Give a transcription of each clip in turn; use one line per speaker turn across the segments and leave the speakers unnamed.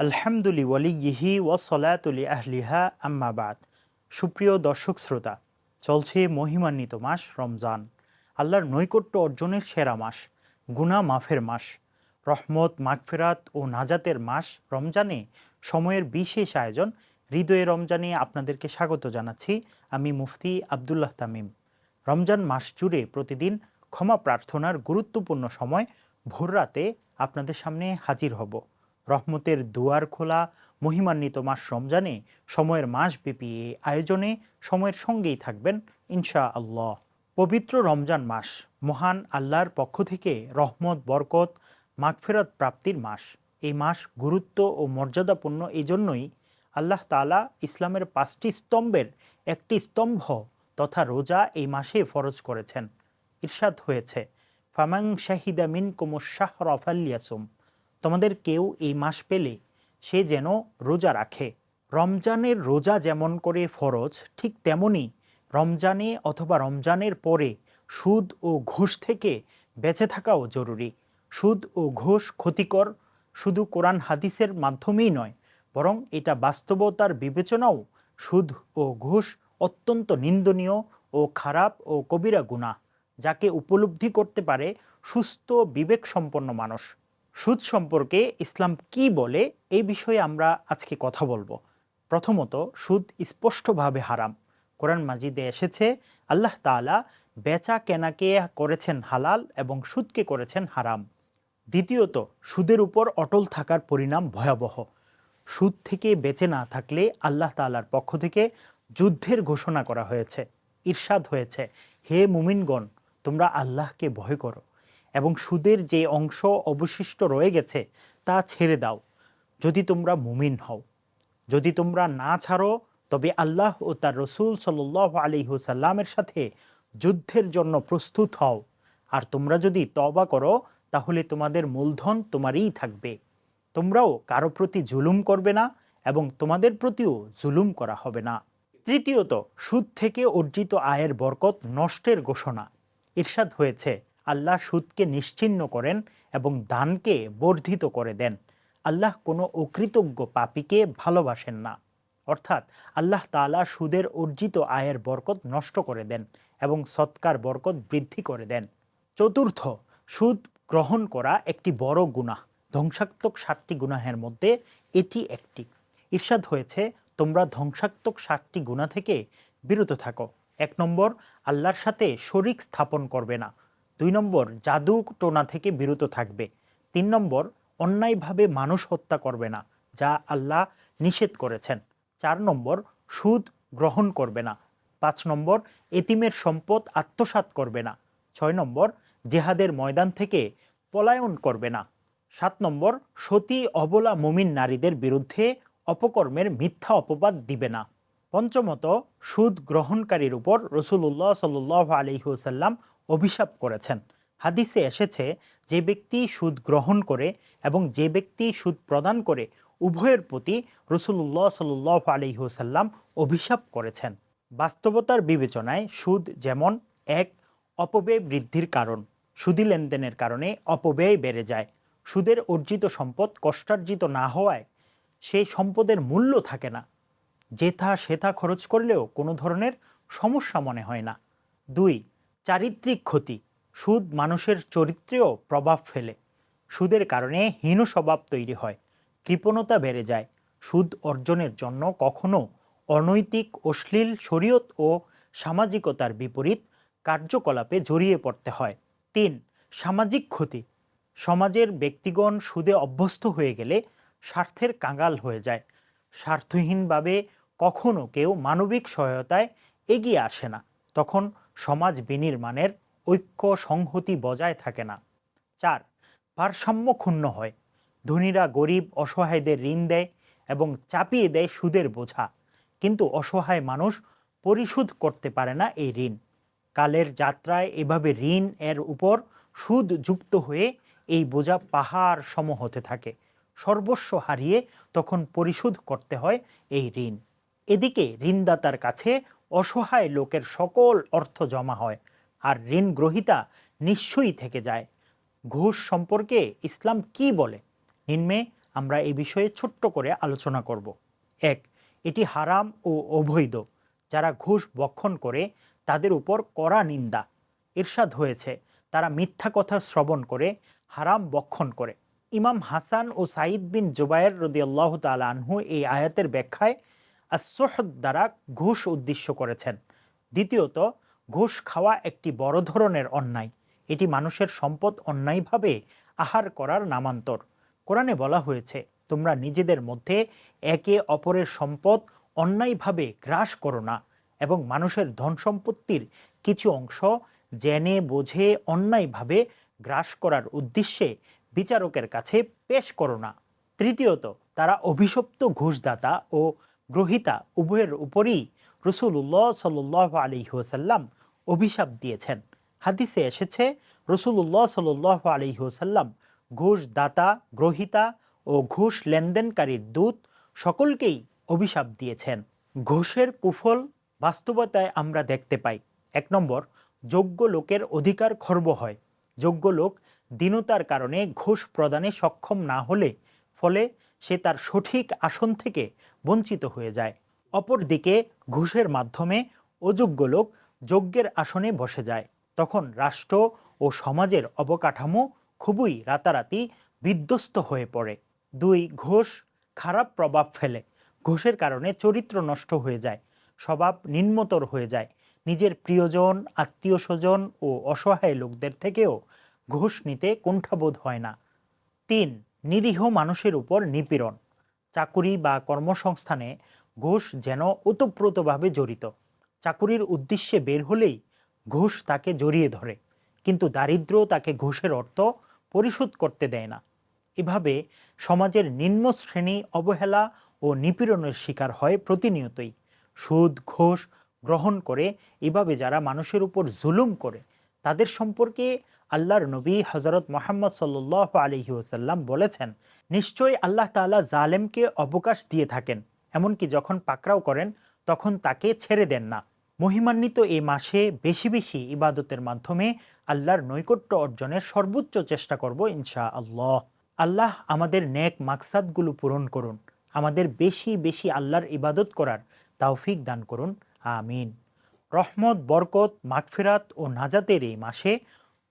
আলহামদুলি ওয়ালিয়িহি ওয়াসসালাতুলি আহলিহা আম্মা বাদ। সুপ্রিয় দর্শক শ্রোতা, চলছে মহিমান্বিত মাস রমজান, আল্লাহর নৈকট্য অর্জনের সেরা মাস, গুনাহ মাফের মাস, রহমত মাগফিরাত ও নাজাতের মাস রমজানে সময়ের বিশেষ আয়োজন হৃদয়ে রমজানে আপনাদেরকে স্বাগত জানাচ্ছি। আমি মুফতি আবদুল্লাহ তামিম। রমজান মাস জুড়ে প্রতিদিন ক্ষমা প্রার্থনার গুরুত্বপূর্ণ সময় ভোররাতে আপনাদের সামনে হাজির হব। রহমতের দুয়ার খোলা মহিমান্বিত মাস রমজানে সময়ের মাসব্যাপী এই আয়োজনে সময়ের সঙ্গেই থাকবেন ইনশা আল্লাহ। পবিত্র রমজান মাস মহান আল্লাহর পক্ষ থেকে রহমত, বরকত, মাগফিরাত প্রাপ্তির মাস। এই মাস গুরুত্ব ও মর্যাদাপূর্ণ এই জন্যই আল্লাহ তাআলা ইসলামের 5টি স্তম্ভের একটি স্তম্ভ তথা রোজা এই মাসে ফরজ করেছেন। ইরশাদ হয়েছে, ফামাং শাহিদা মিনকুমুশ শাহরা ফালইয়াসুম, তোমাদের কেউ এই মাস পেলে সে যেন রোজা রাখে। রমজানের রোজা যেমন করে ফরজ, ঠিক তেমনি রমজানে অথবা রমজানের পরে সুদ ও ঘুষ থেকে বেঁচে থাকাও জরুরি। সুদ ও ঘুষ ক্ষতিকর শুধু কোরআন হাদিসের মাধ্যমেই নয়, বরং এটা বাস্তবতার বিবেচনাও সুদ ও ঘুষ অত্যন্ত নিন্দনীয় ও খারাপ ও কবিরা গুনাহ, যাকে উপলব্ধি করতে পারে সুস্থ বিবেকসম্পন্ন মানুষ। সুদ সম্পর্কে ইসলাম কি বলে এই বিষয়ে আমরা আজকে কথা বলবো। প্রথমত, সুদ স্পষ্টভাবে হারাম। কোরআন মাজিদে এসেছে, আল্লাহ তাআলা বেচা কেনাকে করেছেন হালাল এবং সুদকে করেছেন হারাম। দ্বিতীয়ত, সুদের উপর অটল থাকার পরিণাম ভয়াবহ। সুদ থেকে বেঁচে না থাকলে আল্লাহ তাআলার পক্ষ থেকে যুদ্ধের ঘোষণা করা হয়েছে। ইরশাদ হয়েছে, হে মুমিনগণ, তোমরা আল্লাহকে ভয় করো এবং সুদের যে অংশ অবশিষ্ট রয়ে গেছে তা ছেড়ে দাও যদি তোমরা মুমিন হও। যদি তোমরা না ছাড়ো তবে আল্লাহ ও তার রসুল সাল্লাল্লাহু আলাইহি ওয়াসাল্লামের সাথে যুদ্ধের জন্য প্রস্তুত হও। আর তোমরা যদি তওবা করো তাহলে তোমাদের মূলধন তোমারই থাকবে। তোমরাও কারো প্রতি জুলুম করবে না এবং তোমাদের প্রতিও জুলুম করা হবে না। তৃতীয়ত, সুদ থেকে অর্জিত আয়ের বরকত নষ্টের ঘোষণা। ইরশাদ হয়েছে, আল্লাহ সুদকে নিশ্চিহ্ন করেন এবং দানকে বর্ধিত করে দেন। আল্লাহ কোনো অকৃতজ্ঞ পাপীকে ভালোবাসেন না। অর্থাৎ আল্লাহ তাআলা সুদের অর্জিত আয়ের বরকত নষ্ট করে দেন এবং সৎকার বরকত বৃদ্ধি করে দেন। চতুর্থ, সুদ গ্রহণ করা একটি বড় গুনাহ। ধ্বংসাত্মক 7টি গুনাহের মধ্যে এটি একটি। ইরশাদ হয়েছে, তোমরা ধ্বংসাত্মক 7টি গুনাহ থেকে বিরত থাকো। 1 নম্বর, আল্লাহর সাথে শরিক স্থাপন করবে না। 2 নম্বর, জাদু টোনা থেকে বিরত থাকবে। 3 নম্বর, অন্যায়ভাবে মানুষ হত্যা করবে না, যা আল্লাহ নিষেধ করেছেন। 4 নম্বর, সুদ গ্রহণ করবে না। 5 নম্বর, এতিমের সম্পদ আত্মসাৎ করবে না। 6 নম্বর, জেহাদের ময়দান থেকে পলায়ন করবে না। 7 নম্বর, সতী অবলা মুমিন নারীদের বিরুদ্ধে অপকর্মের মিথ্যা অপবাদ দিবে না। পঞ্চমত, সুদ গ্রহণকারীর উপর রাসূলুল্লাহ সাল্লাল্লাহু আলাইহি ওয়াসাল্লাম অভিশাপ করেছেন। হাদিসে এসেছে, যে ব্যক্তি সুদ গ্রহণ করে এবং যে ব্যক্তি সুদ প্রদান করে উভয়ের প্রতি রাসূলুল্লাহ সাল্লাল্লাহু আলাইহি ওয়াসাল্লাম অভিশাপ করেছেন। বাস্তবতার বিবেচনায় সুদ যেমন এক অপব্যয় বৃদ্ধির কারণ। সুদী লেনদেনের কারণে অপব্যয় বেড়ে যায়। সুদের অর্জিত সম্পদ কষ্টার্জিত না হওয়ায় সেই সম্পদের মূল্য থাকে না। যেথা সেথা খরচ করলেও কোনো ধরনের সমস্যা মনে হয় না। 2, চারিত্রিক ক্ষতি। সুদ মানুষের চরিত্রেও প্রভাব ফেলে। সুদের কারণে হীন স্বভাব তৈরি হয়, কৃপণতা বেড়ে যায়। সুদ অর্জনের জন্য কখনো অনৈতিক, অশ্লীল, শরীয়ত ও সামাজিকতার বিপরীত কার্যকলাপে জড়িয়ে পড়তে হয়। 3, সামাজিক ক্ষতি। সমাজের ব্যক্তিগণ সুদে অভ্যস্ত হয়ে গেলে স্বার্থের কাঙ্গাল হয়ে যায়। স্বার্থহীনভাবে কখনো কেউ মানবিক সহায়তায় এগিয়ে আসে না। তখন সমাজ বিনির্মাণের ঐক্য সংহতি বজায় থাকে না। 4, ভারসাম্য ক্ষুণ্ণ হয়। ধনীরা গরিব অসহায়দের ঋণ দেয় এবং চাপিয়ে দেয় সুদের বোঝা, কিন্তু অসহায় মানুষ পরিশোধ করতে পারে না এই ঋণ। কালের যাত্রায় এভাবে ঋণ এর উপর সুদ যুক্ত হয়ে এই বোঝা পাহাড় সম হতে থাকে। সর্বস্ব হারিয়ে তখন পরিশোধ করতে হয় এই ঋণ। এদিকে ঋণদাতার কাছে অসহায় লোকের সকল অর্থ জমা হয় আর ঋণ গ্রহীতা নিশ্চয়ই থেকে যায়। ঘুষ সম্পর্কে ইসলাম কি বলে? নিম্নে আমরা এই বিষয়ে ছোট্ট করে আলোচনা করব। 1, এটি হারাম ও অবৈধ। যারা ঘুষ বক্ষণ করে তাদের উপর কড়া নিন্দা। ইরশাদ হয়েছে, তারা মিথ্যা কথা শ্রবণ করে হারাম বক্ষণ করে। ইমাম হাসান ও সাঈদ বিন জুবায়ের রাদিয়াল্লাহু তাআলা আনহু এই আয়াতের ব্যাখ্যায় আস-সুহদ দ্বারা ঘুষ উদ্দেশ্য করেছেন। দ্বিতীয়ত, ঘুষ খাওয়া একটি বড় ধরনের অন্যায়। এটি মানুষের সম্পদ অন্যায়ভাবে আহার করার নামান্তর। কোরআনে বলা হয়েছে, তোমরা নিজেদের মধ্যে একে অপরের সম্পদ অন্যায়ভাবে গ্রাস করো না এবং মানুষের ধন সম্পত্তির কিছু অংশ জেনে বুঝে অন্যায়ভাবে গ্রাস করার উদ্দেশ্যে বিচারকের কাছে পেশ করো না। তৃতীয়ত, তারা অভিশপ্ত ঘুষদাতা ও গ্রহীতা উভয়ের উপরই রাসূলুল্লাহ সাল্লাল্লাহু আলাইহি ওয়াসাল্লাম অভিশাপ দিয়েছেন। হাদিসে এসেছে, রাসূলুল্লাহ সাল্লাল্লাহু আলাইহি ওয়াসাল্লাম ঘুষদাতা, গ্রহীতা ও ঘুষ লেনদেনকারীর দূত সকলকেই অভিশাপ দিয়েছেন। ঘুষের কুফল বাস্তবতায় আমরা দেখতে পাই। 1 নম্বর, যোগ্য লোকের অধিকার খর্ব হয়। যোগ্য লোক দীনতার কারণে ঘুষ প্রদানে সক্ষম না হলে ফলে সে তার সঠিক আসন থেকে বঞ্চিত হয়ে যায়। অপরদিকে ঘুষের মাধ্যমে অযোগ্য লোক যোগ্যের আসনে বসে যায়। তখন রাষ্ট্র ও সমাজের অবকাঠামো খুবই রাতারাতি বিধ্বস্ত হয়ে পড়ে। 2, ঘুষ খারাপ প্রভাব ফেলে। ঘুষের কারণে চরিত্র নষ্ট হয়ে যায়, স্বভাব নিম্নতর হয়ে যায়। নিজের প্রিয়জন, আত্মীয় স্বজন ও অসহায় লোকদের থেকেও ঘুষ নিতে কুণ্ঠাবোধ হয় না। 3, নিরীহ মানুষের উপর নিপীড়ন। চাকুরি বা কর্মসংস্থানে ঘুষ যেন ওতপ্রোতভাবে জড়িত। চাকুরির উদ্দেশ্যে বের হলেই ঘুষ তাকে জড়িয়ে ধরে, কিন্তু দারিদ্র্য তাকে ঘুষের অর্থ পরিশোধ করতে দেয় না। এভাবে সমাজের নিম্ন শ্রেণী অবহেলা ও নিপীড়নের শিকার হয় প্রতিনিয়তই। সুদ, ঘুষ গ্রহণ করে এভাবে যারা মানুষের উপর জুলুম করে তাদের সম্পর্কে আল্লাহর নবী হযরত মুহাম্মদ সাল্লাল্লাহু আলাইহি ওয়াসাল্লাম বলেছেন, নিশ্চয়ই আল্লাহ তাআলা জালেমকে অবকাশ দিয়ে থাকেন, এমনকি যখন পাকড়াও করেন তখন তাকে ছেড়ে দেন না। মহিমান্বিত এই মাসে বেশি বেশি ইবাদতের মাধ্যমে আল্লাহর নৈকট্য অর্জনের সর্বোচ্চ চেষ্টা করব ইনশাআল্লাহ। আল্লাহ আমাদের নেক মাকসাদগুলো পূরণ করুন, আমাদের বেশি বেশি আল্লাহর ইবাদত করার তৌফিক দান করুন, আমিন। রহমত, বরকত, মাগফিরাত ও নাজাতের এই মাসে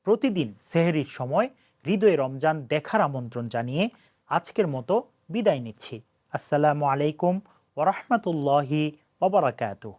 প্রতিদিন সেহরির সময় হৃদয়ে রমজান দেখার আমন্ত্রণ জানিয়ে আজকের মতো বিদায় নিচ্ছি। আসসালামু আলাইকুম ওয়া রাহমাতুল্লাহি ওয়া বারাকাতুহু।